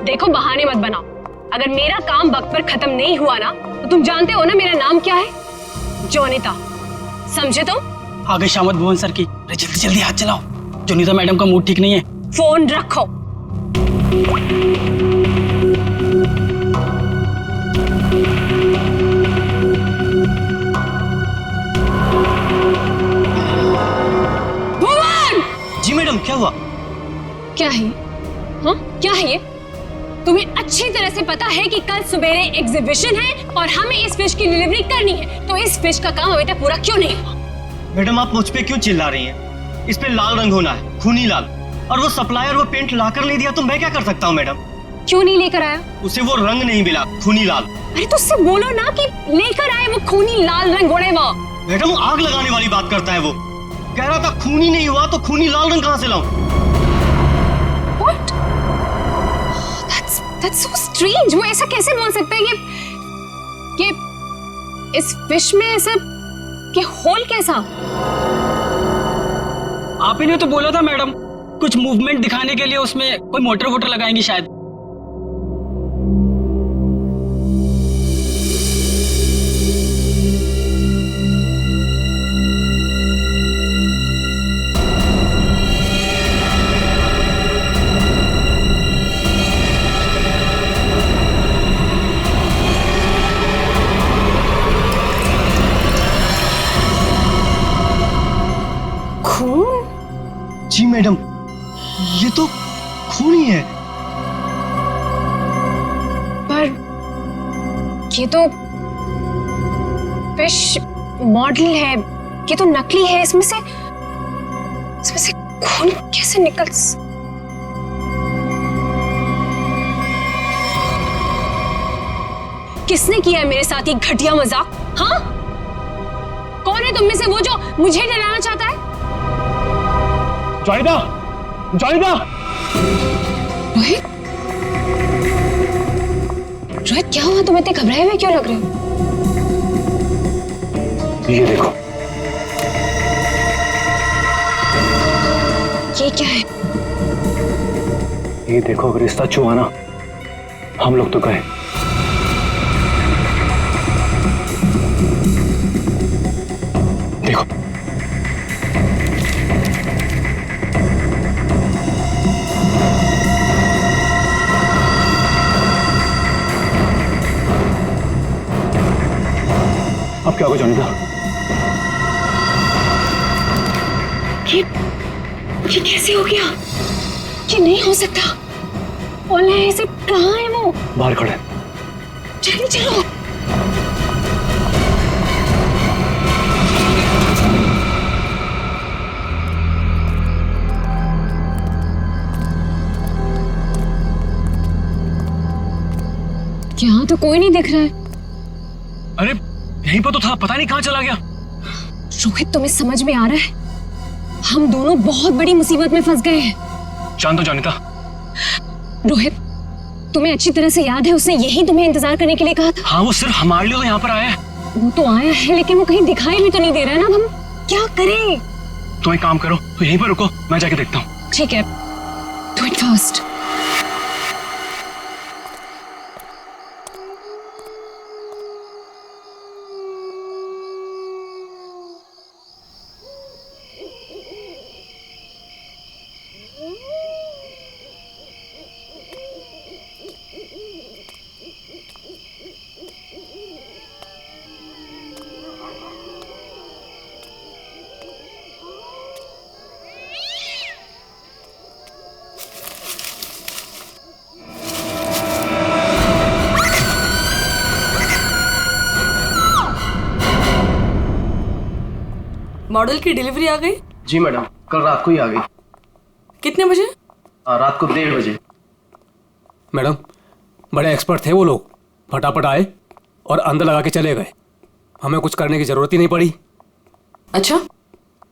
देखो बहाने मत बनाओ। अगर मेरा काम वक्त पर खत्म नहीं हुआ ना तो तुम जानते हो ना मेरा नाम क्या है? जोनिता, समझे तुम? आगे शामत भुवन सर की। अरे जल्दी जल्दी हाथ चलाओ, जोनिता मैडम का मूड ठीक नहीं है। फोन रखो। भुवन! जी मैडम, क्या हुआ? क्या है? हाँ, क्या है ये? तुम्हें अच्छी तरह से पता है कि कल सवेरे एग्जीबिशन है और हमें इस फिश की डिलीवरी करनी है, तो इस फिश का काम अभी तक पूरा क्यों नहीं हुआ? मैडम आप मुझ पे क्यों चिल्ला रही हैं? इस पे लाल रंग होना है, खूनी लाल। और वो सप्लायर वो पेंट लाकर नहीं दिया तो मैं क्या कर सकता हूँ मैडम? क्यों नहीं लेकर आया? उसे वो रंग नहीं मिला, खूनी लाल। अरे तो उससे बोलो ना कि लेकर आए वो खूनी लाल रंग। मैडम आग लगाने वाली बात करता है वो। कह रहा था खूनी नहीं हुआ तो खूनी लाल रंग कहाँ से लाऊं? What? That's so strange. वो ऐसा कैसे बोल सकता है कि इस फिश में ऐसा कि होल कैसा? आप ही ने तो बोला था मैडम, कुछ मूवमेंट दिखाने के लिए उसमें कोई मोटर वोटर लगाएंगी शायद। जी मैडम, ये तो खून ही है। पर ये तो फिश मॉडल है, ये तो नकली है। इसमें से खून कैसे निकल? किसने किया है मेरे साथ ये घटिया मजाक? हाँ, कौन है तुम में से वो जो मुझे डराना चाहता है? जोनिता, जोनिता! रोहित, रोहित क्या हुआ? तुम इतने घबराए हुए क्यों लग रहे हो? ये देखो। ये क्या है? ये देखो, अगर रिश्ता छुआ ना हम लोग तो गए। देखो, अब क्या होगा जोनिता? ये कैसे हो गया? ये नहीं हो सकता। ओला ऐसे कहाँ है वो? बाहर खड़े। जल्दी चलो। यहाँ तो कोई नहीं दिख रहा है। अरे यहीं पर तो था, पता नहीं कहाँ चला गया। रोहित, तुम्हें समझ में आ रहा है? हम दोनों बहुत बड़ी मुसीबत में फंस गए हैं। जान दो जोनिता। रोहित, तुम्हें अच्छी तरह से याद है उसने यही तुम्हें इंतजार करने के लिए कहा था? हाँ, वो सिर्फ हमारे लिए तो यहाँ पर आया है। वो तो आया है लेकिन वो कहीं दिखाई भी तो नहीं दे रहा है ना। अब हम क्या करें? तो एक काम करो, तो यहीं पर रुको, मैं जाके देखता हूँ। ठीक है, डू इट फास्ट। मॉडल की डिलीवरी आ गई? जी मैडम, कल रात को ही आ गई। कितने बजे? रात को 1:30 बजे। मैडम, बड़े एक्सपर्ट थे वो लोग, फटाफट आए और अंदर लगा के चले गए। हमें कुछ करने की जरूरत ही नहीं पड़ी। अच्छा,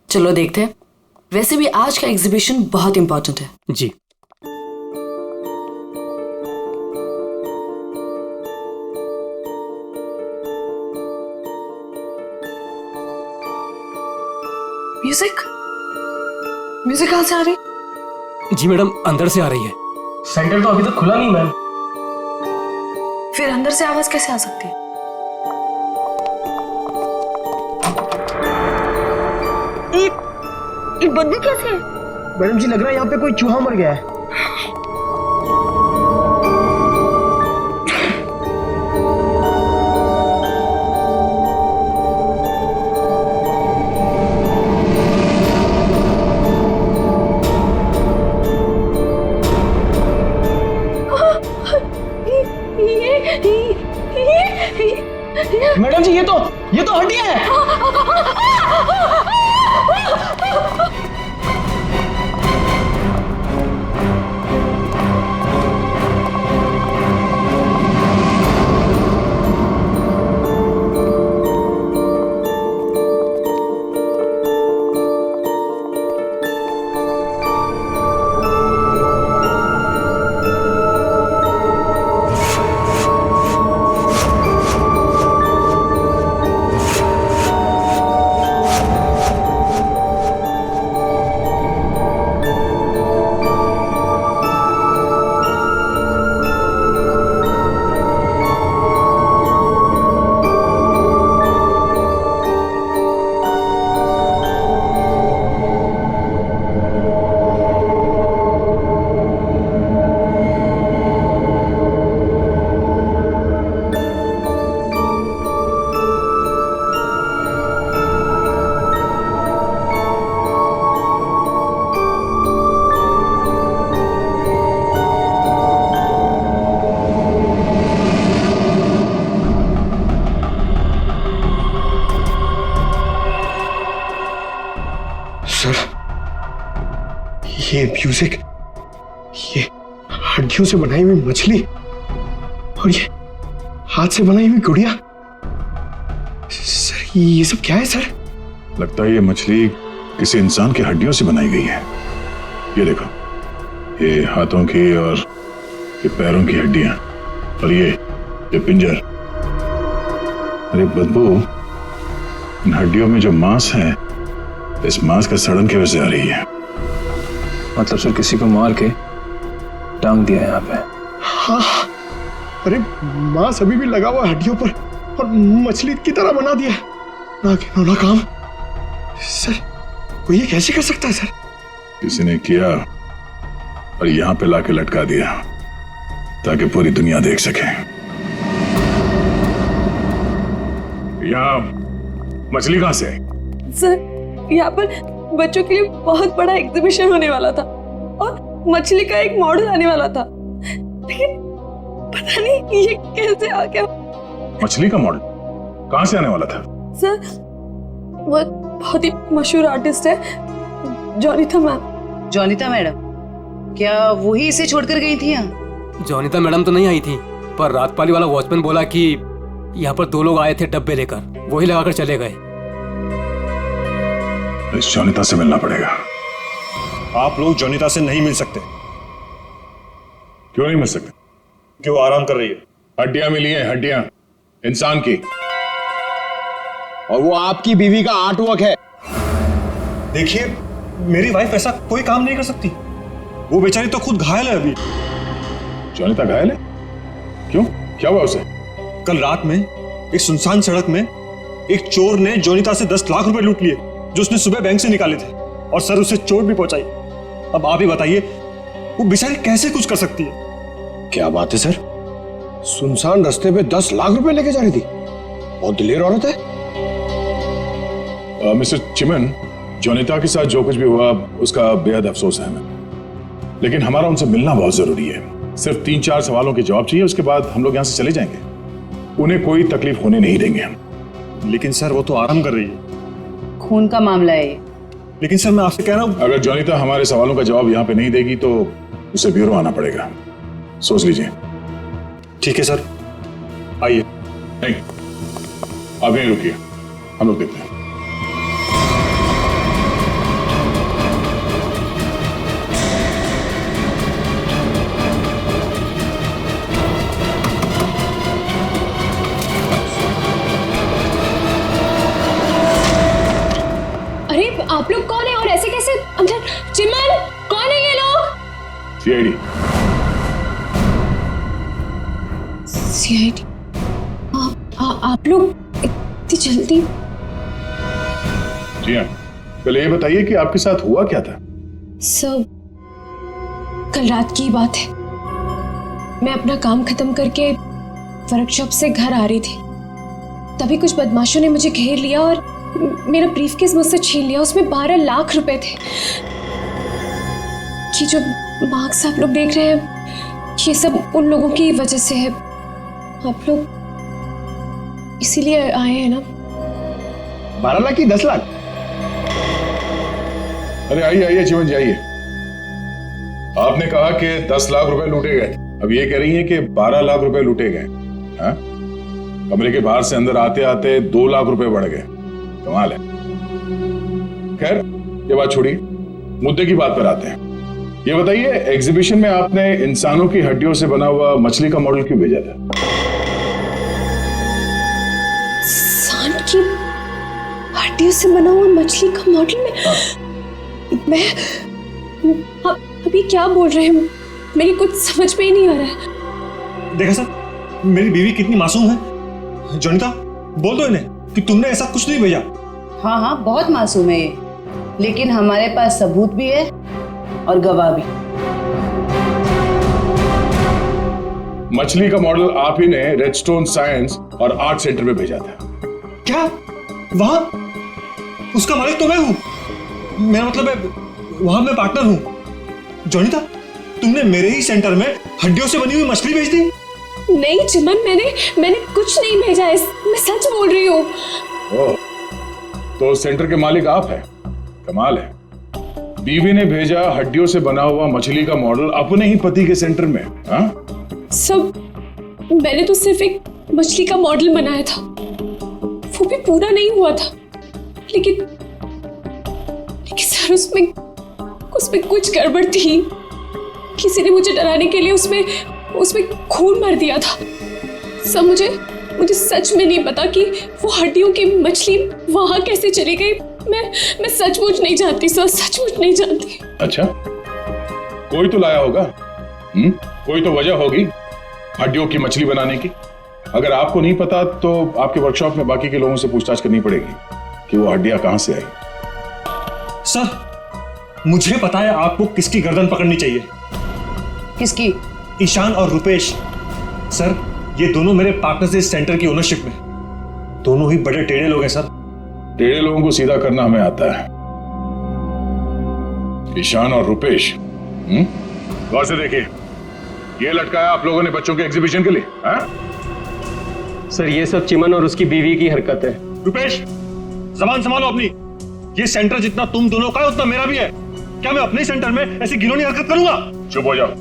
चलो देखते हैं। वैसे भी आज का एग्जीबिशन बहुत इंपॉर्टेंट है। जी। म्यूजिक म्यूजिक कहाँ से आ रही? जी मैडम, अंदर से आ रही है। सेंटर तो अभी तक खुला नहीं मैम। फिर अंदर से आवाज कैसे आ सकती है? ये बदबू कैसे है? मैडम जी लग रहा है यहाँ पे कोई चूहा मर गया है। मैडम जी ये तो हड्डियां हैं। ये म्यूजिक, ये हड्डियों से बनाई हुई मछली और ये हाथ से बनाई हुई गुड़िया। सर ये सब क्या है सर? लगता है ये मछली किसी इंसान की हड्डियों से बनाई गई है। ये देखो, ये हाथों की और ये पैरों की हड्डियां और ये पिंजर। अरे बदबू, इन हड्डियों में जो मांस है, इस मांस का सड़न की वजह से आ रही है। मतलब सर किसी को मार के टांग दिया यहाँ पे। हाँ, अरे मांस अभी भी लगा हुआ हड्डियों पर और मछली की तरह बना दिया। ना घिनौना काम। सर कोई ये कैसे कर सकता है सर? किसी ने किया और यहाँ पे लाके लटका दिया ताकि पूरी दुनिया देख सके। यहाँ मछली कहां से आई? सर यहाँ पर बच्चों के लिए बहुत बड़ा एग्जीबिशन होने वाला था और मछली का एक मॉडल आने वाला था, लेकिन पता नहीं ये कैसे आ गया। मछली का मॉडल कहां से आने वाला था? सर वो बहुत ही मशहूर आर्टिस्ट है, जॉनिता मैम। जॉनिता मैडम क्या वही इसे छोड़कर गई थी यहाँ? जॉनिता मैडम तो नहीं आई थी, पर रात पाली वाला वॉचमैन बोला कि यहाँ पर 2 लोग आए थे डब्बे लेकर, वही लगाकर चले गए। इस जॉनिता से मिलना पड़ेगा। आप लोग जॉनिता से नहीं मिल सकते। क्यों नहीं मिल सकते? क्यों आराम कर रही है? हड्डियां मिली हैं, हड्डियां इंसान की, और वो आपकी बीवी का आर्टवर्क है। देखिए मेरी वाइफ ऐसा कोई काम नहीं कर सकती। वो बेचारी तो खुद घायल है अभी। जॉनिता घायल है? क्यों, क्या हुआ उसे? कल रात में एक सुनसान सड़क में एक चोर ने जॉनिता से 10 लाख रुपए लूट लिए जो उसने सुबह बैंक से निकाले थे, और सर उसे चोट भी पहुंचाई। अब आप ही बताइए वो बेचारी कैसे कुछ कर सकती है? क्या बात है सर, सुनसान रास्ते पे 10 लाख रुपए लेके जा रही थी। बहुत दिलेर औरत है। मिस्टर चिमन, जॉनिता के साथ जो कुछ भी हुआ उसका बेहद अफसोस है हमें, लेकिन हमारा उनसे मिलना बहुत जरूरी है। सिर्फ 3-4 सवालों के जवाब चाहिए, उसके बाद हम लोग यहाँ से चले जाएंगे। उन्हें कोई तकलीफ होने नहीं देंगे हम। लेकिन सर वो तो आराम कर रही है। खून का मामला है ये। लेकिन सर मैं आपसे कह रहा हूँ, अगर जॉनिता हमारे सवालों का जवाब यहाँ पे नहीं देगी तो उसे ब्यूरो आना पड़ेगा। सोच लीजिए। ठीक है सर, आइए। नहीं, आप यहीं रुकिए, हम लोग देखते हैं। आप लोग कौन है और ऐसे कैसे अंदर? चिमन, कौन है ये लोग? सीआईडी। सीआईडी। आप लोग इतनी जल्दी? जी हाँ, पहले ये बताइए कि आपके साथ हुआ क्या था? सर, कल रात की बात है। मैं अपना काम खत्म करके वर्कशॉप से घर आ रही थी, तभी कुछ बदमाशों ने मुझे घेर लिया और मेरा ब्रीफकेस मुझसे छीन लिया। उसमें 12 लाख रुपए थे। ये जो मार्क्स आप लोग देख रहे हैं, ये सब उन लोगों की वजह से है। आप लोग इसीलिए आए हैं ना? 12 लाख की 10 लाख? अरे आइए आइए चिमन जी आइए। आपने कहा कि 10 लाख रुपए लूटे गए, अब ये कह रही हैं कि 12 लाख रुपए लूटे गए। हाँ? कमरे के बाहर से अंदर आते आते 2 लाख रुपए बढ़ गए। कमाल है। खैर ये बात छोड़िए, मुद्दे की बात पर आते हैं। ये बताइए, एग्जीबिशन में आपने इंसानों की हड्डियों से बना हुआ मछली का मॉडल क्यों भेजा था? इंसान की हड्डियों से बना हुआ मछली का मॉडल मैं अभी क्या बोल रहे हैं? मेरी कुछ समझ में ही नहीं आ रहा है। देखा सर, मेरी बीवी कितनी मासूम है। जोनिता, बोल दो इन्हें कि तुमने ऐसा कुछ नहीं भेजा। हाँ हाँ, बहुत मासूम है ये, लेकिन हमारे पास सबूत भी है और गवाह भी। मछली का मॉडल आप ही ने रेडस्टोन साइंस और आर्ट सेंटर में भेजा था। क्या? वहां उसका मालिक तो मैं हूं। मेरा मतलब है, वहां मैं पार्टनर हूं। जोनिता, तुमने मेरे ही सेंटर में हड्डियों से बनी हुई मछली भेज दी? नहीं चिमन, मैंने कुछ नहीं भेजा है, मैं सच बोल रही हूँ। ओह, तो सेंटर के मालिक आप हैं। कमाल है। बीवी ने भेजा हड्डियों से बना हुआ मछली का मॉडल अपने ही पति के सेंटर में। हाँ? सब मैंने तो सिर्फ एक मछली का मॉडल बनाया था, वो भी पूरा नहीं हुआ था। लेकिन सर, उसमें कुछ गड़बड़ थी। किसी ने मुझे डराने के लिए उसमें खून भर दिया था। सब मुझे सच में नहीं पता कि वो हड्डियों की मछली वहां कैसे चली गई। मैं सचमुच नहीं जानती सर, सचमुच नहीं जानती। अच्छा, कोई तो लाया होगा। कोई तो वजह होगी हड्डियों की मछली बनाने की। अगर आपको नहीं पता तो आपके वर्कशॉप में बाकी के लोगों से पूछताछ करनी पड़ेगी कि वो हड्डियां कहां से आई। सर, मुझे पता है आपको किसकी गर्दन पकड़नी चाहिए। किसकी? ईशान और रुपेश। सर, ये दोनों मेरे पार्टनर्स इस सेंटर की ओनरशिप में। दोनों ही बड़े टेढ़े लोग हैं सर। टेढ़े लोगों को सीधा करना हमें आता है। ईशान और रुपेश, गौर से देखिए, ये लटकाया आप लोगों ने बच्चों के एग्जीबिशन के लिए। हाँ? सर, ये सब चिमन और उसकी बीवी की हरकत है। रुपेश, जबान संभालो अपनी। ये सेंटर जितना तुम दोनों का है उतना मेरा भी है। क्या मैं अपने सेंटर में ऐसी घिनौनी हरकत करूंगा? चुप हो जाओ।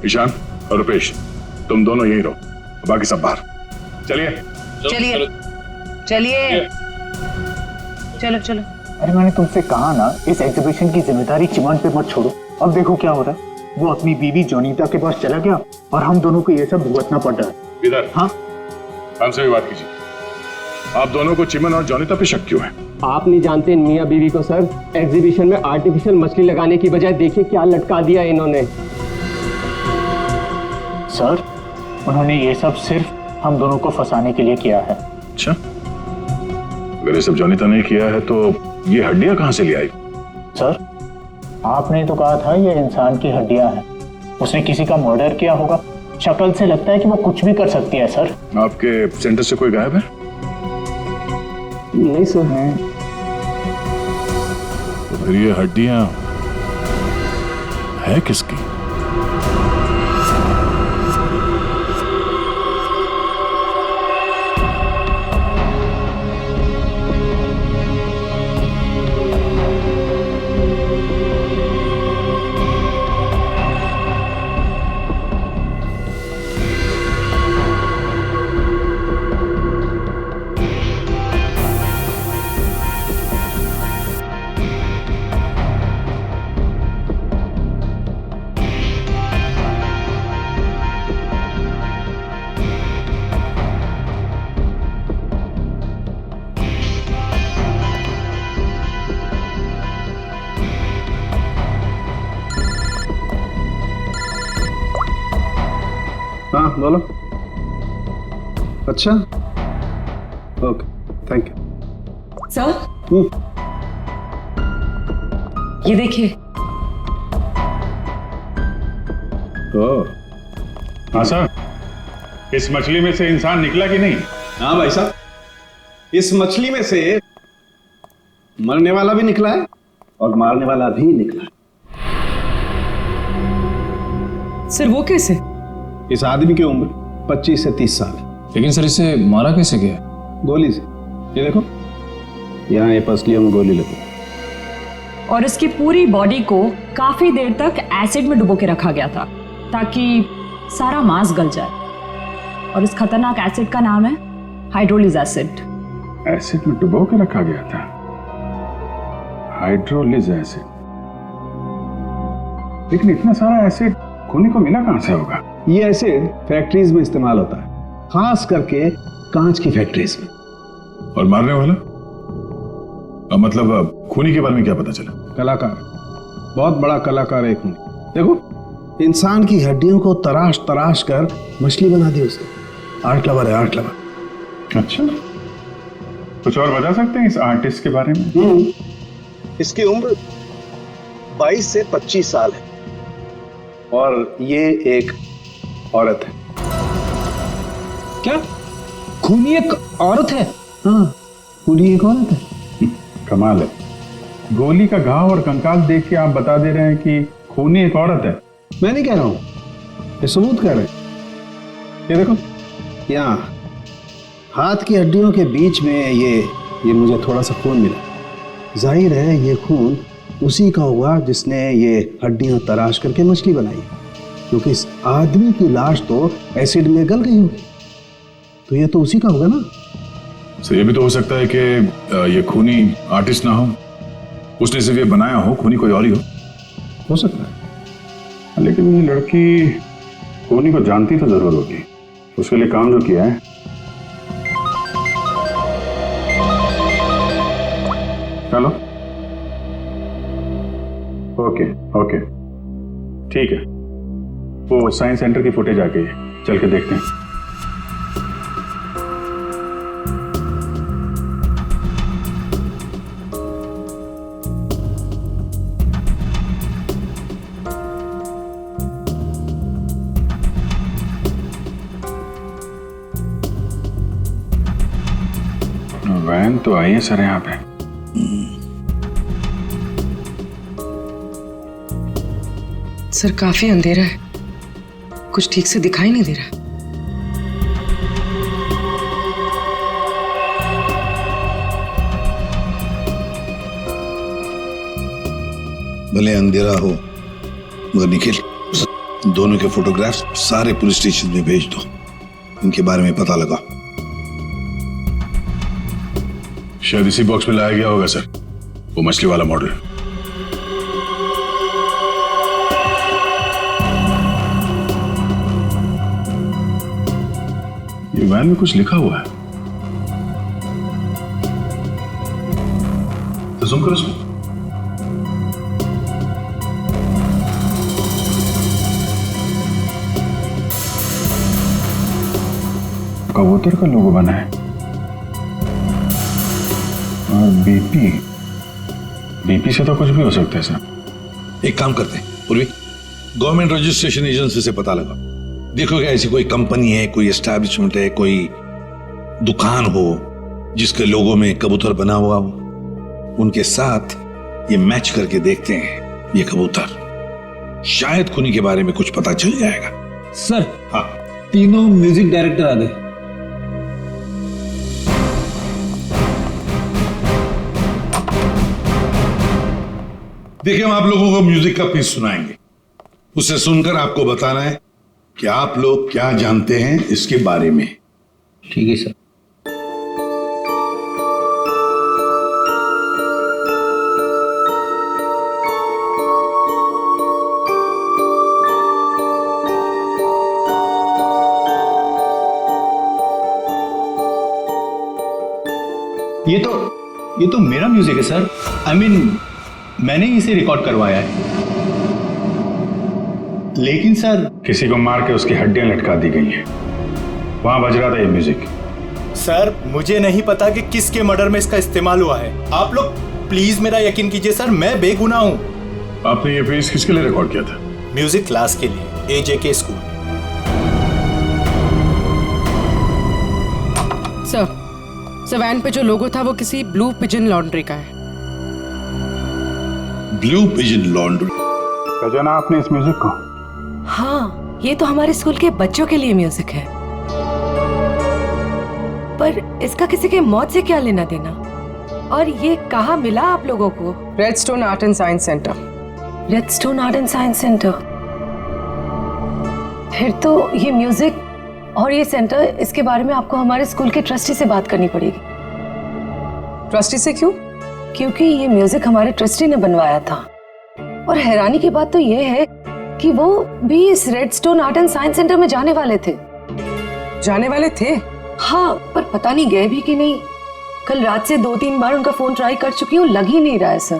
ईशान और रुपेश, तुम दोनों यहीं रहो, बाकी सब बाहर। चलिए चलिए चलिए, चलो चलो। अरे मैंने तुमसे कहा ना, इस एग्जीबिशन की जिम्मेदारी चिमन पे मत छोड़ो। अब देखो क्या हो रहा है। वो अपनी बीवी जोनीता के पास चला गया और हम दोनों को ये सब भुगतना पड़ रहा है। इधर। हाँ, हमसे भी बात कीजिए। आप दोनों को चिमन और जोनीता पे शक क्यों है? आप नहीं जानते मियां बीवी को सर। एग्जीबिशन में आर्टिफिशियल मछली लगाने की बजाय देखिए क्या लटका दिया इन्होंने। सर, उन्होंने ये सब सिर्फ हम दोनों को फंसाने के लिए किया है। अच्छा, अगर ये सब जोनीता ने किया है तो ये हड्डियां कहां से ले आई? सर, आपने तो कहा था ये इंसान की हड्डियां हैं। उसने किसी का मर्डर किया होगा। शक्ल से लगता है कि वो कुछ भी कर सकती है। सर, आपके सेंटर से कोई गायब है? नहीं सर। तो फिर ये हड्डियां है किसकी? बोलो। अच्छा, ओके, थैंक यू। सर, ये देखिए। हाँ सर, इस मछली में से इंसान निकला कि नहीं? हाँ भाई साहब, इस मछली में से मरने वाला भी निकला है और मारने वाला भी निकला है। सर वो कैसे? इस आदमी की उम्र 25 से 30 साल है। लेकिन सर इसे मारा कैसे गया? गोली से। ये देखो, यहाँ ये पसलियों में गोली लगी। और इसकी पूरी बॉडी को काफी देर तक एसिड में डुबो के रखा गया था ताकि सारा मांस गल जाए। और इस खतरनाक एसिड का नाम है हाइड्रोलिज एसिड। एसिड में डुबो के रखा गया था? हाइड्रोलिज एसिड। लेकिन इतना सारा एसिड खूनी को मिला कहां से होगा? ये एसिड फैक्ट्रीज में इस्तेमाल होता है, खास करके कांच की फैक्ट्रीज में। और मारने वाला? मतलब खूनी के बारे में क्या पता चला? कलाकार, बहुत बड़ा कलाकार है खूनी। देखो, इंसान की हड्डियों को तराश तराश कर मछली बना दी उसने। आर्ट लवर है, आर्ट लवर। अच्छा, कुछ और बता सकते हैं इस आर्टिस्ट के बारे में? इसकी उम्र 22 से 25 साल है और ये एक औरत है। क्या खूनी एक औरत है? हाँ, खूनी एक औरत है। कमाल है, गोली का घाव और कंकाल देख के आप बता दे रहे हैं कि खूनी एक औरत है। मैं नहीं कह रहा हूं, ये सबूत कह रहे हैं। ये देखो, यहाँ हाथ की हड्डियों के बीच में ये मुझे थोड़ा सा खून मिला। जाहिर है ये खून उसी का हुआ जिसने ये हड्डियां तराश करके मछली बनाई, क्योंकि इस आदमी की लाश तो एसिड में गल गई होगी, तो ये तो उसी का होगा ना। सर, ये भी तो हो सकता है कि ये खूनी आर्टिस्ट ना हो, उसने सिर्फ ये बनाया हो, खूनी कोई और ही हो सकता है। लेकिन ये लड़की खूनी को जानती तो जरूर होगी, उसके लिए काम जो किया है। चलो, ओके ओके, ठीक है। वो साइंस सेंटर की फुटेज आ गई है, चल के देखते हैं। वैन तो आई है सर यहाँ पे। सर काफी अंधेरा है, कुछ ठीक से दिखाई नहीं दे रहा। भले अंधेरा हो, मगर निखिल, दोनों के फोटोग्राफ्स सारे पुलिस स्टेशन में भेज दो, इनके बारे में पता लगा। शायद इसी बॉक्स में लाया गया होगा सर, वो मछली वाला मॉडल। ये वैन में कुछ लिखा हुआ है, तो जूम करो इसमें। कबूतर का लोगो बना है और बीपी से तो कुछ भी हो सकता है सर। एक काम करते हैं पूर्वी, गवर्नमेंट रजिस्ट्रेशन एजेंसी से पता लगा, देखो कि ऐसी कोई कंपनी है, कोई एस्टैब्लिशमेंट है, कोई दुकान हो जिसके लोगो में कबूतर बना हुआ हो, उनके साथ ये मैच करके देखते हैं ये कबूतर, शायद खूनी के बारे में कुछ पता चल जाएगा। सर, हाँ, तीनों म्यूजिक डायरेक्टर आ गए। देखिए, हम आप लोगों को म्यूजिक का पीस सुनाएंगे, उसे सुनकर आपको बताना है कि आप लोग क्या जानते हैं इसके बारे में। ठीक है सर। ये तो मेरा म्यूजिक है सर। I mean, मैंने इसे रिकॉर्ड करवाया है। लेकिन सर, किसी को मार के उसकी हड्डियां लटका दी गई हैं। वहां बज रहा था ये म्यूजिक। सर मुझे नहीं पता कि किसके मर्डर में इसका इस्तेमाल हुआ है। आप लोग प्लीज मेरा यकीन कीजिए सर, मैं बेगुनाह हूँ। आपने ये पीस किसके लिए रिकॉर्ड किया था? म्यूजिक क्लास के लिए, AJK स्कूल। सर वैन पे जो लोगो था वो किसी ब्लू पिजन लॉन्ड्री का है। Blue pigeon laundry? पहचाना आपने इस म्यूजिक को? हाँ, ये तो हमारे स्कूल के बच्चों के लिए म्यूजिक है। पर इसका किसी के मौत से क्या लेना देना? और ये कहाँ मिला आप लोगों को? Redstone art and science centre. Redstone art and science centre? फिर तो ये म्यूजिक और ये सेंटर, इसके बारे में आपको हमारे स्कूल के ट्रस्टी से बात करनी पड़ेगी। ट्रस्टी से क्यों? क्योंकि ये म्यूजिक हमारे ट्रस्टी ने बनवाया था। और हैरानी की बात तो ये है कि वो भी इस redstone art and science centre में जाने वाले थे। जाने वाले थे? हाँ, पर पता नहीं गए भी कि नहीं। कल रात से 2-3 बार उनका फोन ट्राई कर चुकी हूँ, लग ही नहीं रहा है सर।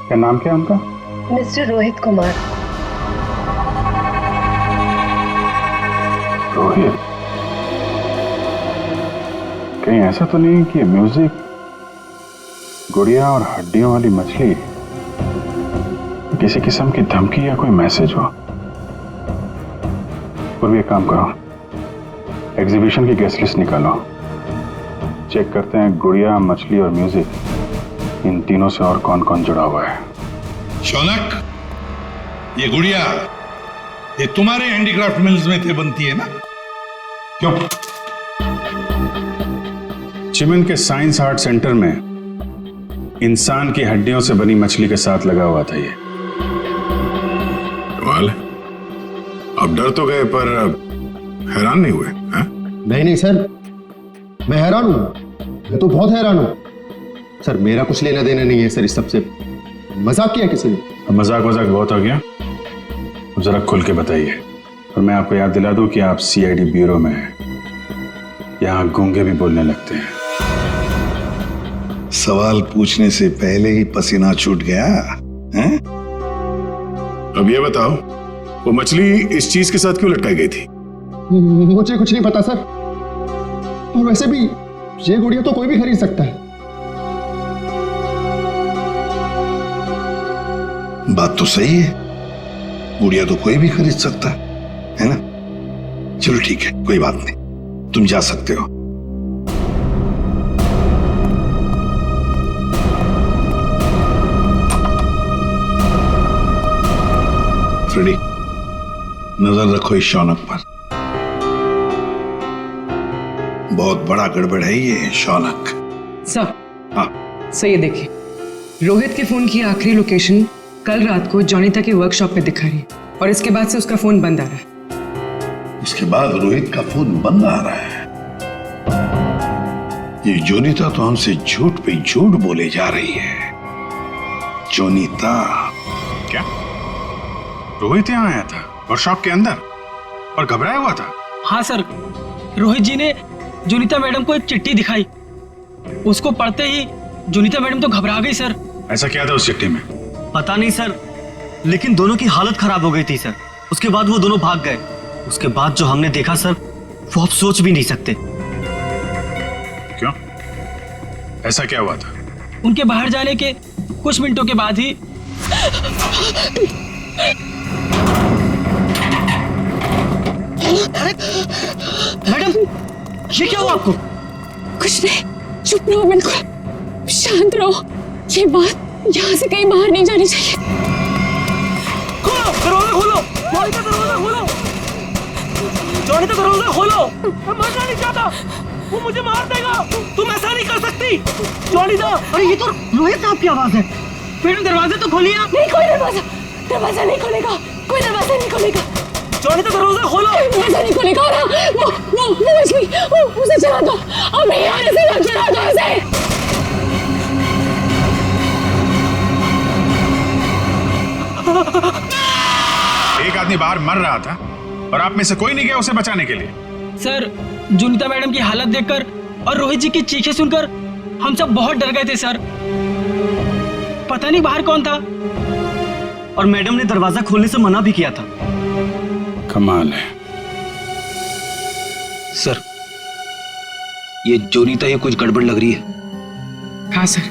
क्या नाम क्या है उनका? मिस्टर रोहित कुमार। रोहित? कहीं ऐसा तो नहीं कि म्यूजिक गुड़िया और हड्डियों वाली मछली किसी किस्म की धमकी या कोई मैसेज हो? और भी एक काम करो, एग्जीबिशन की गेस्ट लिस्ट निकालो, चेक करते हैं गुड़िया, मछली और म्यूजिक, इन तीनों से और कौन कौन जुड़ा हुआ है। शौनक, ये गुड़िया ये तुम्हारे हैंडीक्राफ्ट मिल्स में थे बनती है ना? क्यों? चिमन के साइंस आर्ट सेंटर में इंसान की हड्डियों से बनी मछली के साथ लगा हुआ था ये। कमाल है। अब डर तो गए पर हैरान नहीं हुए? नहीं सर, मैं हैरान हूं। मैं तो बहुत हैरान हूं सर। मेरा कुछ लेना देना नहीं है सर इस सबसे। मजाक किया किसी ने। मजाक बहुत हो गया, अब जरा खुल के बताइए। और मैं आपको याद दिला दूं कि आप CID ब्यूरो में हैं। यहाँ गूंगे भी बोलने लगते हैं। सवाल पूछने से पहले ही पसीना छूट गया हैं? अब ये बताओ, वो मछली इस चीज के साथ क्यों लटकाई गई थी? मुझे कुछ नहीं पता सर। और वैसे भी ये गुड़िया तो कोई भी खरीद सकता है। बात तो सही है, गुड़िया तो कोई भी खरीद सकता है ना? चलो ठीक है, कोई बात नहीं, तुम जा सकते हो। फ्रेडी, नजर रखो इस शौनक पर। बहुत बड़ा गड़बड़ है ये शौनक। सर, हाँ सर ये देखिए, रोहित के फोन की आखिरी लोकेशन कल रात को जॉनिता के वर्कशॉप पे दिखा रही है और इसके बाद से उसका फोन बंद आ रहा है। उसके बाद रोहित का फोन बंद आ रहा है। ये जोनीता तो हमसे झूठ पे झूठ बोले जा रही है। जोनीता? क्या रोहित यहाँ आया था वर्कशॉप के अंदर और घबराया हुआ था? हाँ सर, रोहित जी ने जोनीता मैडम को एक चिट्ठी दिखाई। उसको पढ़ते ही जोनीता मैडम तो घबरा गई सर। ऐसा क्या था उस चिट्ठी में? पता नहीं सर, लेकिन दोनों की हालत खराब हो गई थी सर। उसके बाद वो दोनों भाग गए। उसके बाद जो हमने देखा सर, वो आप सोच भी नहीं सकते। क्यों? ऐसा क्या हुआ था? उनके बाहर जाने के कुछ मिनटों के बाद ही मैडम, ये क्या हुआ आपको? कुछ नहीं, चुप रहो, बिल्कुल शांत रहो। ये बात यहाँ से कहीं बाहर नहीं जानी चाहिए। खोलो दरवाजा, खोलो जॉनी का दरवाजा खोलो। जॉनी का दरवाजा खोलो। मैं मरना नहीं चाहता, वो मुझे मार देगा। तुम ऐसा नहीं कर सकती जॉनी दा। अरे ये तो रोहित साहब की आवाज है। मैडम दरवाजा तो खोलिए आप। नहीं, कोई दरवाजा नहीं खुलेगा। कोई दरवाजा नहीं खुलेगा। जॉनी का दरवाजा खोलो। दरवाजा नहीं खुलेगा। वो मछली, उसे चला दो। अब नहीं आने से मत चला दो उसे। एक आदमी बाहर मर रहा था और आप में से कोई नहीं गया उसे बचाने के लिए? सर, जोनीता मैडम की हालत देखकर और रोहित जी की चीखें सुनकर हम सब बहुत डर गए थे सर। पता नहीं बाहर कौन था। और मैडम ने दरवाजा खोलने से मना भी किया था। कमाल है सर, ये जोनीता ही कुछ गड़बड़ लग रही है। हाँ सर,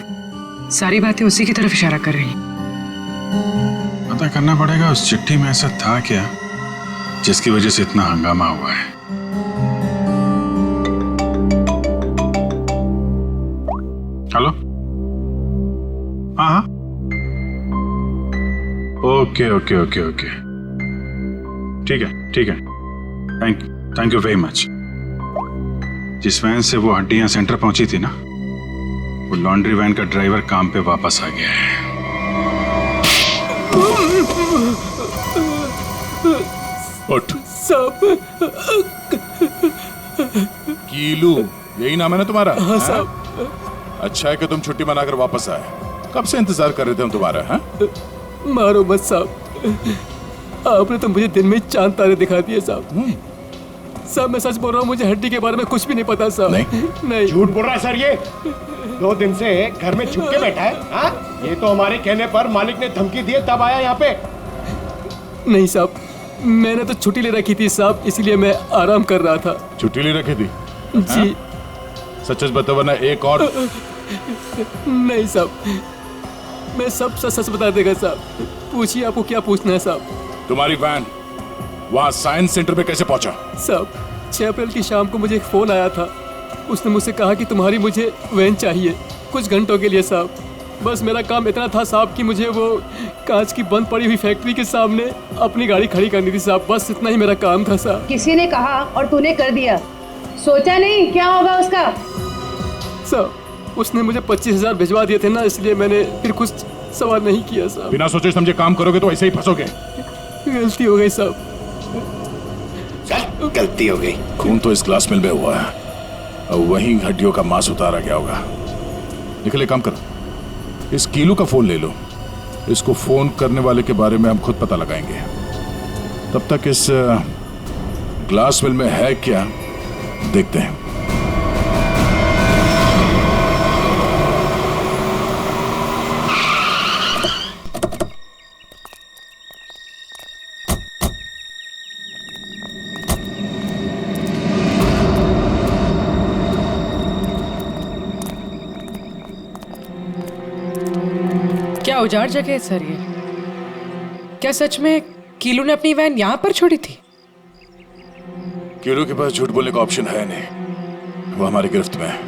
सारी बातें उसी की तरफ इशारा कर रही हैं। पता करना पड़ेगा उस चिट्ठी में ऐसा था क्या जिसकी वजह से इतना हंगामा हुआ है। हेलो, हाँ हाँ, ओके ओके ओके ओके, ठीक है ठीक है, थैंक यू वेरी मच। जिस वैन से वो हड्डियां सेंटर पहुंची थी ना, वो लॉन्ड्री वैन का ड्राइवर काम पे वापस आ गया है। उठ। साहब, कीलू यही नाम है ना तुम्हारा? हाँ साहब। अच्छा है कि तुम छुट्टी मनाकर वापस आए। कब से इंतजार कर रहे थे हम तुम्हारा? हाँ? मारो मत साहब, आपने तो मुझे दिन में चांद तारे दिखा दिए साहब। साहब मैं सच बोल रहा हूँ, मुझे हड्डी के बारे में कुछ भी नहीं पता साहब। नहीं झूठ बोल रहा है सर ये। 2 दिन से घर में छुप के बैठा है। हाँ? ये तो हमारे कहने पर मालिक ने धमकी दी तब आया यहाँ पे। नहीं साहब, मैंने तो छुट्टी ले रखी थी साहब, इसीलिए मैं आराम कर रहा था। छुट्टी ले रखी थी? जी। सच बता वरना एक और। नहीं साहब, मैं सब सच बता देगा साहब। पूछिए आपको क्या पूछना है साहब। तुम्हारी वैन वहाँ साइंस सेंटर पे कैसे पहुंचा? साहब 6 अप्रैल की शाम को मुझे एक फोन आया था। उसने मुझसे कहा कि तुम्हारी मुझे वैन चाहिए कुछ घंटों के लिए साहब। बस मेरा काम इतना था साहब कि मुझे वो कांच की बंद पड़ी हुई फैक्ट्री के सामने अपनी गाड़ी खड़ी करनी थी साहब। बस इतना ही मेरा काम था साहब। किसी ने कहा और तूने कर दिया, सोचा नहीं क्या होगा उसका? साहब उसने मुझे 25,000 भिजवा दिए थे ना, इसलिए मैंने फिर कुछ सवाल नहीं किया साहब। बिना सोचे समझे काम करोगे तो ऐसे ही फंसोगे। गलती हो गई साहब। गलती हो गई। खून तो इस ग्लास मिल में हुआ है और वहीं हड्डियों का मांस उतारा गया होगा। निकले, काम करो, इस कीलू का फोन ले लो। इसको फोन करने वाले के बारे में हम खुद पता लगाएंगे। तब तक इस ग्लास मिल में है क्या देखते हैं। क्या उजाड़ जगह है सर ये? क्या सच में कीलू ने अपनी वैन यहाँ पर छोड़ी थी? कीलू के पास झूठ बोलने का ऑप्शन है नहीं। वो हमारी गिरफ्त में है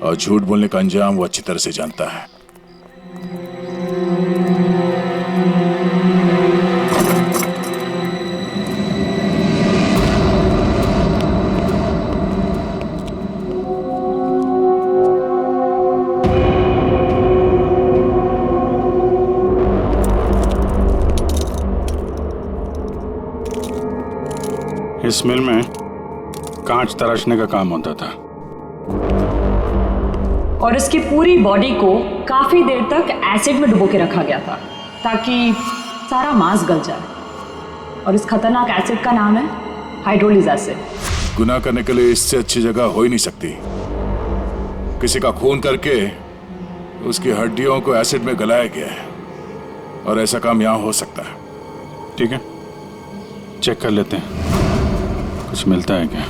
और झूठ बोलने का अंजाम वो अच्छी तरह से जानता है। इस मिल में कांच तराशने का काम होता था और इसकी पूरी बॉडी को काफी देर तक एसिड में डुबो के रखा गया था ताकि सारा मांस गल जाए। और इस खतरनाक एसिड का नाम है हाइड्रोलिक एसिड। गुनाह करने के लिए इससे अच्छी जगह हो ही नहीं सकती। किसी का खून करके उसकी हड्डियों को एसिड में गलाया गया है और ऐसा काम यहां हो सकता है। ठीक है, चेक कर लेते हैं कुछ मिलता है क्या।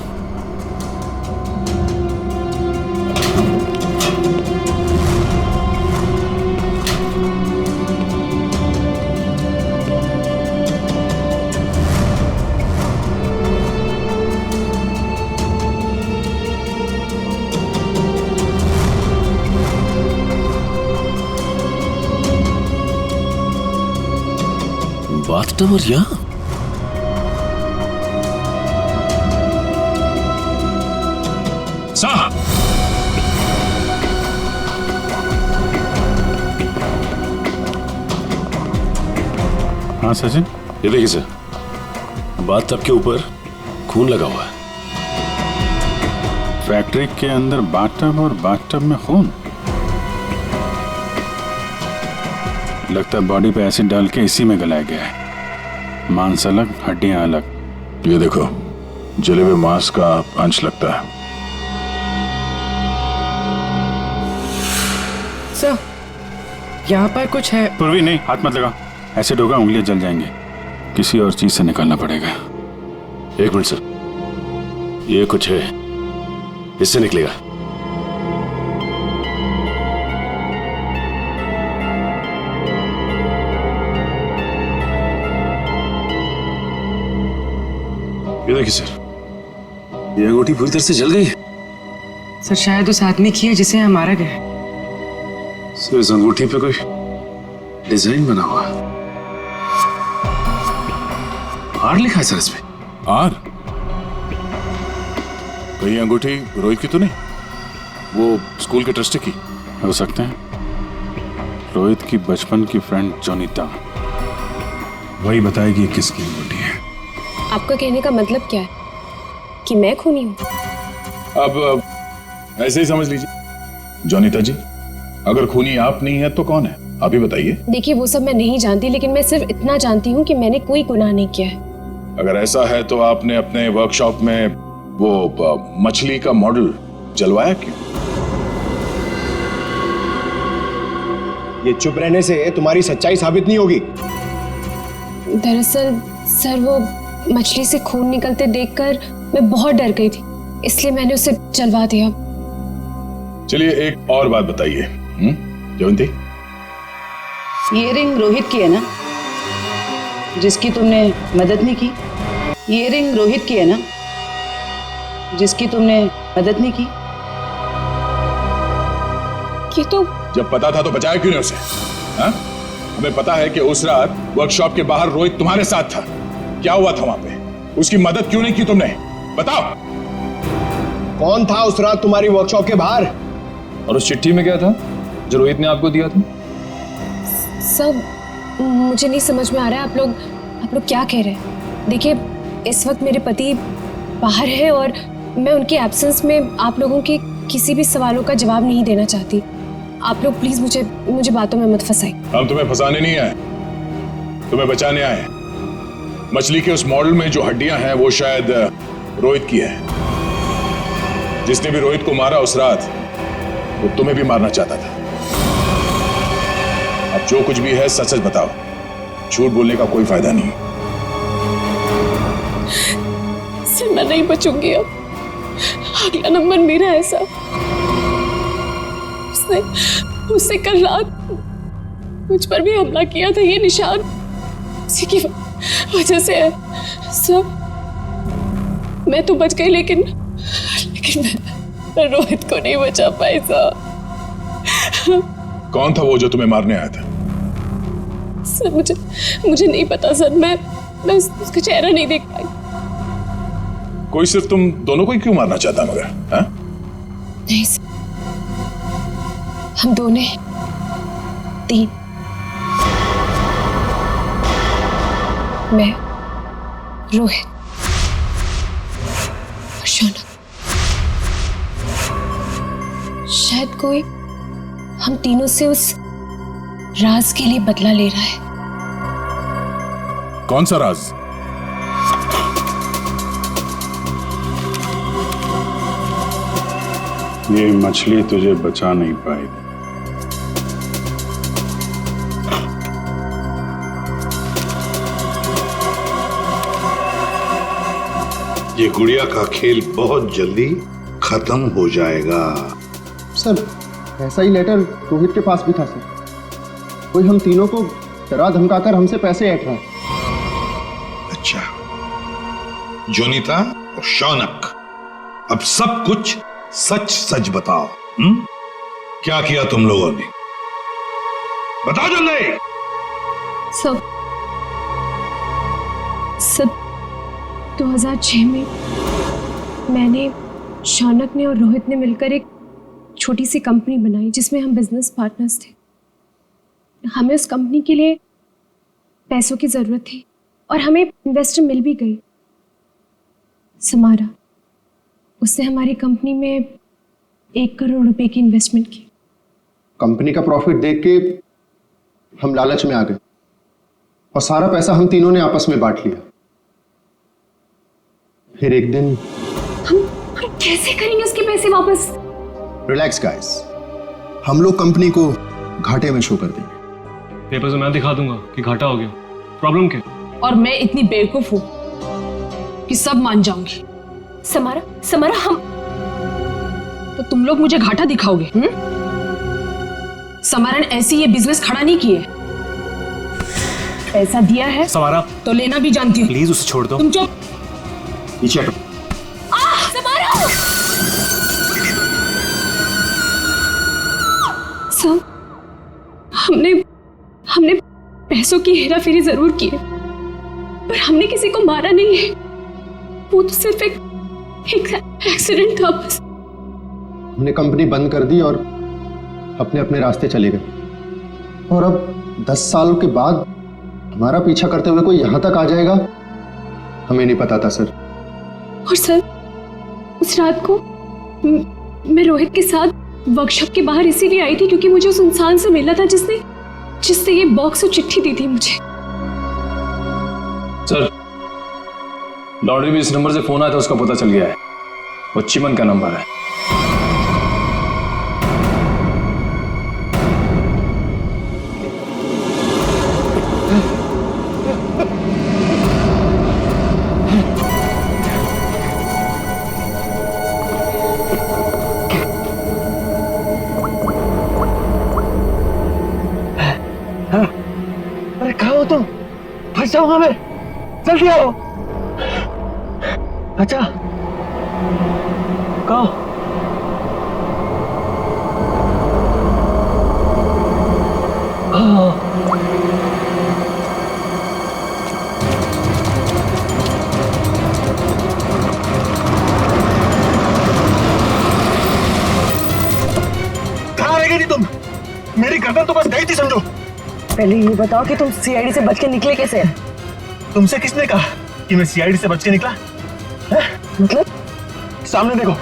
बाथटब और यहाँ साहब, हाँ सचिन, ये देखिए सर, बाथटब के ऊपर खून लगा हुआ है। फैक्ट्री के अंदर बाथटब और बाथटब में खून। लगता है बॉडी पे एसिड डाल के इसी में गलाया गया है। मांस अलग, हड्डियां अलग। ये देखो, जले हुए मांस का अंश लगता है। सर, यहाँ पर कुछ है। पूर्वी नहीं, हाथ मत लगा, एसिड होगा, उंगलियां जल जाएंगी। किसी और चीज से निकालना पड़ेगा। एक मिनट सर, ये कुछ है, इससे निकलेगा। ये देखिए सर, ये अंगूठी पूरी तरह से जल गई है। सर शायद उस आदमी की है जिसे यहाँ मारा गया है। सर इस अंगूठी पे कोई डिजाइन बना हुआ है। आर लिखा है सर इसमें। आर? कहीं अंगूठी रोहित की तो नहीं? वो स्कूल के ट्रस्टी की हो सकते हैं। रोहित की बचपन की फ्रेंड जोनीता, वही बताएगी किसकी अंगूठी है। आपका कहने का मतलब क्या है कि मैं खूनी हूँ? अब ऐसे ही समझ लीजिए। जोनीता जी, अगर खूनी आप नहीं है तो कौन है, आप ही बताइए। देखिए वो सब मैं नहीं जानती, लेकिन मैं सिर्फ इतना जानती हूँ कि मैंने कोई गुनाह नहीं किया है। अगर ऐसा है तो आपने अपने वर्कशॉप में वो मछली का मॉडल जलवाया क्यों? ये चुप रहने से तुम्हारी सच्चाई साबित नहीं होगी। दरअसल सर वो मछली से खून निकलते देखकर मैं बहुत डर गई थी, इसलिए मैंने उसे जलवा दिया। चलिए एक और बात बताइए जयंती, ये रिंग रोहित की है ना, जिसकी तुमने मदद नहीं की? ये रिंग रोहित की है ना, जिसकी तुमने मदद नहीं की? ये तो जब पता था तो बचाया क्यों नहीं उसे? हा? हमें पता है कि उस रात वर्कशॉप के बाहर रोहित तुम्हारे साथ था। क्या हुआ था वहां पे? उसकी मदद क्यों नहीं की तुमने? बताओ। कौन था उस रात तुम्हारी वर्कशॉप के बाहर? और उस चिट्ठी में क्या था जो रोहित ने आपको दिया था? सब मुझे नहीं समझ में आ रहा है। आप लोग क्या कह रहे हैं? देखिए इस वक्त मेरे पति बाहर है और मैं उनके एब्सेंस में आप लोगों के किसी भी सवालों का जवाब नहीं देना चाहती। आप लोग प्लीज मुझे बातों में मत फंसाइए। हम तुम्हें फंसाने नहीं आए, तुम्हें बचाने आए। मछली के उस मॉडल में जो हड्डियां हैं वो शायद रोहित की है। जिसने भी रोहित को मारा उस रात वो तुम्हें भी मारना चाहता था। अब जो कुछ भी है सच सच बताओ, झूठ बोलने का कोई फायदा नहीं। सर मैं नहीं बचूंगी अब। अगला नंबर मेरा है सर। उसने कल रात मुझ पर भी हमला किया था। ये निशान उसी की वजह से है सर। मैं तो बच गई लेकिन मैं रोहित को नहीं बचा पाई सर। कौन था वो जो तुम्हें मारने आया था? सर मुझे नहीं पता सर। मैं उसका चेहरा नहीं देख पाई। कोई सिर्फ तुम दोनों को ही क्यों मारना चाहता मगर? हा? नहीं सर, हम दोनों 3, मैं, रोहित और शौनक। शायद कोई हम तीनों से उस राज के लिए बदला ले रहा है। कौन सा राज? ये मछली तुझे बचा नहीं पाई। ये गुड़िया का खेल बहुत जल्दी खत्म हो जाएगा। सर ऐसा ही लेटर रोहित के पास भी था सर। कोई हम तीनों को डरा धमकाकर हमसे पैसे ऐंठ रहा है। अच्छा, जोनीता और शौनक, अब सब कुछ सच सच बताओ। क्या किया तुम लोगों ने? बताओ जल्दी। सब 2006 में मैंने, शौनक ने और रोहित ने मिलकर एक छोटी सी कंपनी बनाई जिसमें हम बिजनेस पार्टनर्स थे। हमें उस कंपनी के लिए पैसों की जरूरत थी और हमें इन्वेस्टर मिल भी गई, समारा। उसने हमारी कंपनी में 1 करोड़ रुपए की इन्वेस्टमेंट की। कंपनी का प्रॉफिट देख के हम लालच में आ गए और सारा पैसा हम तीनों ने आपस में बांट लिया। फिर एक दिन हम कैसे करेंगे उसके पैसे वापस? रिलैक्स गाइस, हम लोग कंपनी को घाटे में शो कर देंगे। पेपर से मैं दिखा दूंगा कि घाटा हो गया। प्रॉब्लम क्या? और मैं इतनी बेवकूफ हूँ कि सब मान जाऊंगी। समारा, समारा, हम तो तुम लोग मुझे घाटा दिखाओगे? समारा ने ऐसी ये बिजनेस खड़ा नहीं किए, पैसा दिया है समारा तो लेना भी जानती हूँ। प्लीज उसे छोड़ दो। तुम चुप। पीछे हटो। समारा! सब हमने पैसों की हेराफेरी जरूर की है, पर हमने किसी को मारा नहीं है। वो तो सिर्फ एक एक्सीडेंट था बस। हमने कंपनी बंद कर दी और अपने अपने रास्ते चले गए। और अब 10 साल के बाद हमारा पीछा करते हुए कोई यहां तक आ जाएगा, हमें नहीं पता था सर। और सर, उस रात को मैं रोहित के साथ वर्कशॉप के बाहर इसीलिए आई थी क्योंकि मुझे उस इंसान से मिलना था जिसने ये बॉक्स और चिट्ठी दी थी मुझे। सर, लॉन्ड्री में इस नंबर से फोन आया था, उसका पता चल गया है। वो चिमन का नंबर है। अरे कहाँ हो तुम? फंस जाऊंगा मैं, जल्दी आओ। अच्छा कहो। कहाँ रह गई थी तुम? मेरी गर्दन तो बस गई थी समझो। पहले ये बताओ कि तुम सीआईडी से बच के निकले कैसे? तुमसे किसने कहा कि मैं सीआईडी से बच के निकला? मतलब? सामने देखो।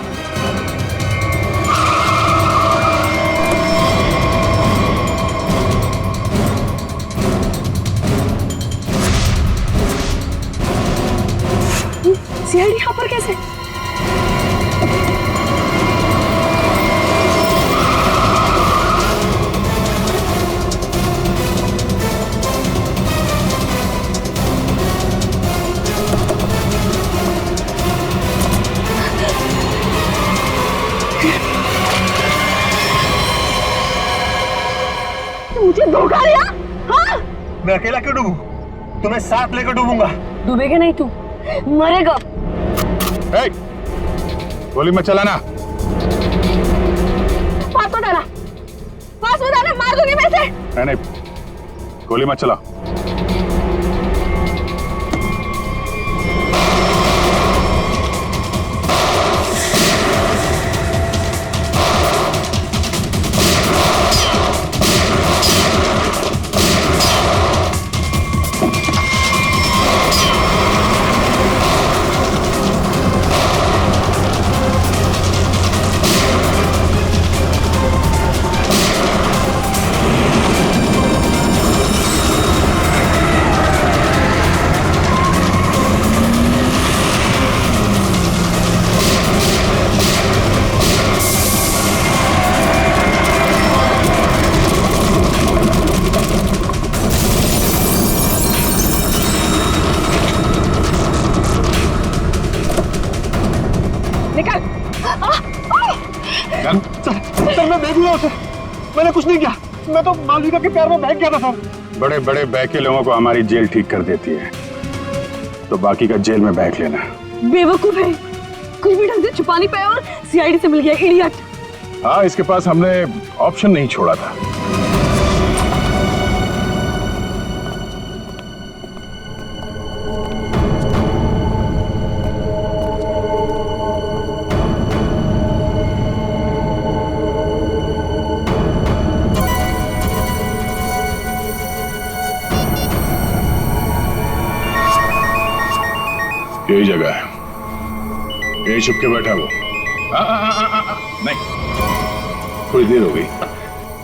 सीआईडी यहाँ पर कैसे? मुझे धोखा दिया? हाँ? मैं अकेला क्यों डूबूं? तुम्हें साथ लेकर डूबूंगा। डूबेगा नहीं तू, मरेगा। गोली मत चलाना। पास मत आना, मार दूंगी मैं इसे। नहीं, गोली मत चला। सर मैं बेगुनाह हूं सर, मैंने कुछ नहीं किया। मैं तो मालविका के प्यार में बहक गया था सर। बड़े बड़े बहके लोगों को हमारी जेल ठीक कर देती है, तो बाकी का जेल में बहक लेना। बेवकूफ है, कुछ भी ढंग से छुपा नहीं पाया और सीआईडी से मिल गया। इडियट। हाँ, इसके पास हमने ऑप्शन नहीं छोड़ा था। यही जगह है, यही छुप के बैठा वो। नहीं, थोड़ी देर हो गई,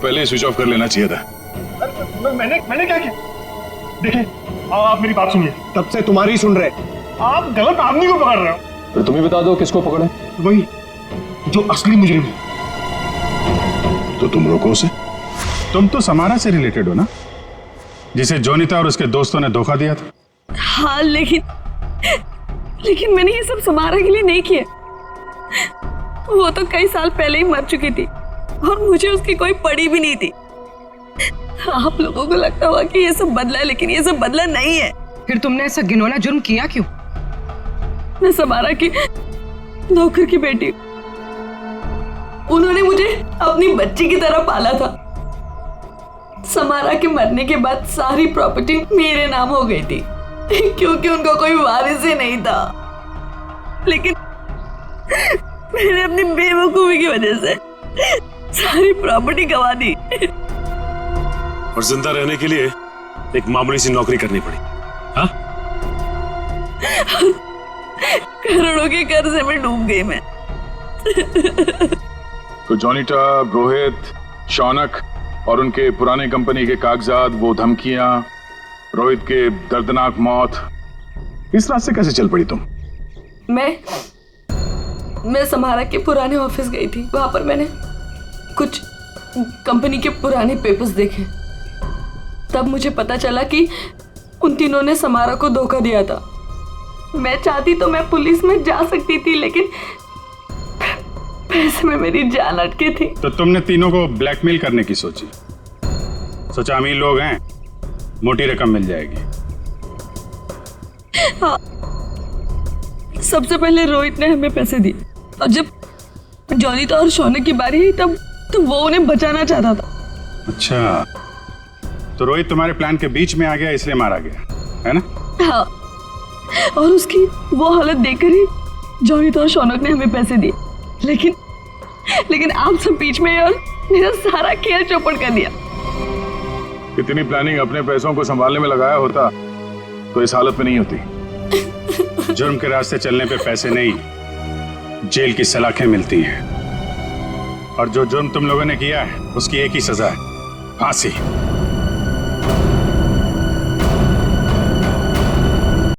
पहले स्विच ऑफ कर लेना चाहिए था। मैंने क्या किया? देखिए, आप मेरी बात सुनिए। तब से तुम्हारी सुन रहे, आप गलत आदमी को पकड़ रहे हो। तो तुम ही बता दो किसको पकड़े? वही जो असली मुजरिम है। तो तुम रोको उसे। तुम तो समारा से रिलेटेड हो ना, जिसे जोनिता और उसके दोस्तों ने धोखा दिया था। हाँ, लेकिन लेकिन मैंने ये सब समारा के लिए नहीं किया। वो तो कई साल पहले ही मर चुकी थी और मुझे उसकी कोई पड़ी भी नहीं थी। आप लोगों को लगता होगा कि ये सब बदला है, लेकिन ये सब बदला नहीं है। फिर तुमने ऐसा घिनौना जुर्म किया क्यों? मैं समारा की नौकर की बेटी, उन्होंने मुझे अपनी बच्ची की तरह पाला था। समारा के मरने के बाद सारी प्रॉपर्टी मेरे नाम हो गई थी क्योंकि उनका कोई वारिस ही नहीं था। लेकिन मैंने अपनी बेवकूफी की वजह से सारी प्रॉपर्टी गंवा दी और जिंदा रहने के लिए एक मामूली सी नौकरी करनी पड़ी। हाँ? करोड़ों के कर्जे में डूब गई मैं। तो जोनीटा, रोहित, शौनक और उनके पुराने कंपनी के कागजात, वो धमकियां, रोहित के दर्दनाक मौत, इस रात से कैसे चल पड़ी तुम? मैं समारा के पुराने ऑफिस गई थी। वहां पर मैंने कुछ कंपनी के पुराने पेपर्स देखे। तब मुझे पता चला कि उन तीनों ने समारा को धोखा दिया था। मैं चाहती तो मैं पुलिस में जा सकती थी, लेकिन पैसे में मेरी जान अटकी थी। तो तुमने तीनों को ब्लैकमेल करने की सोची? सोचा अमीर लोग हैं, मोटी रकम मिल जाएगी। हाँ, सबसे पहले रोहित ने हमें पैसे दिए और जब जोनीता और शौनक की बारी आई तब वो उन्हें बचाना चाहता था। अच्छा, तो रोहित तुम्हारे प्लान के बीच में आ गया, इसलिए मारा गया, है ना? हाँ, और उसकी वो हालत देखकर ही जोनीता और शौनक ने हमें पैसे दिए। लेकिन आप सब बीच में और मेरा सारा खेल चौपट कर दिया। कितनी प्लानिंग अपने पैसों को संभालने में लगाया होता तो इस हालत में नहीं होती। जुर्म के रास्ते चलने पे पैसे नहीं, जेल की सलाखें मिलती हैं। और जो जुर्म तुम लोगों ने किया है उसकी एक ही सजा है, फांसी।